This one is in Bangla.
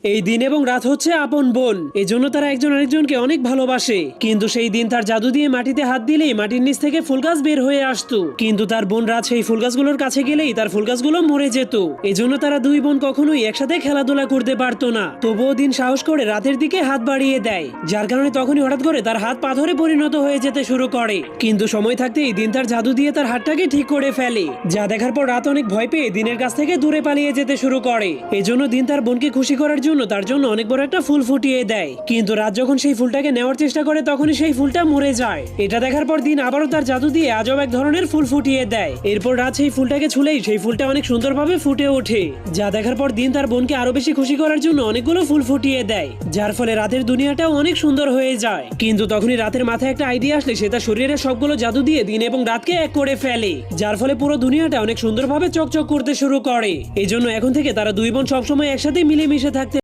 এই দিন এবং রাত হচ্ছে আপন বোন, এজন্য তারা একজন আরেকজনকে অনেক ভালোবাসে। কিন্তু সেই দিন তার জাদু দিয়ে মাটিতে হাত দিলেই মাটির নিচ থেকে ফুল গাছ বের হয়ে আসতো। কিন্তু তার বোন রাত সেই ফুল গাছগুলোর কাছে গেলেই তার ফুল গাছগুলো মরে যেত। এজন্য তারা দুই বোন কখনোই একসাথে খেলাধুলা করতে পারতো না। তবুও দিন সাহস করে রাতের দিকে হাত বাড়িয়ে দেয়, যার কারণে তখনই হঠাৎ করে তার হাত পাথরে পরিণত হয়ে যেতে শুরু করে। কিন্তু সময় থাকতেই দিন তার জাদু দিয়ে তার হাতটাকে ঠিক করে ফেলে, যা দেখার পর রাত অনেক ভয় পেয়ে দিনের কাছ থেকে দূরে পালিয়ে যেতে শুরু করে। এজন্য দিন তার বোনকে খুশি করার জন্য তার জন্য অনেক বড় একটা ফুল ফুটিয়ে দেয়। কিন্তু রাত যখন সেই ফুলটাকে নেওয়ার চেষ্টা করে তখনই সেই ফুলটা মরে যায়। এটা দেখার পর দিন আবারও তার জাদু দিয়ে আজব এক ধরনের ফুল ফুটিয়ে দেয়। এরপর রাত সেই ফুলটাকে ছুলেই সেই ফুলটা অনেক সুন্দরভাবে ফুটে ওঠে, যা দেখার পর দিন তার বোনকে আরো বেশি খুশি করার জন্য অনেকগুলো ফুল ফুটিয়ে দেয়, যার ফলে রাতের দুনিয়াটাও অনেক সুন্দর হয়ে যায়। কিন্তু তখনই রাতের মাথায় একটা আইডিয়া আসলে সে তার শরীরের সবগুলো জাদু দিয়ে দিন এবং রাতকে এক করে ফেলে, যার ফলে পুরো দুনিয়াটা অনেক সুন্দরভাবে চকচক করতে শুরু করে। এই জন্য এখন থেকে তারা দুই বোন সবসময় একসাথে মিলেমিশে থাকতে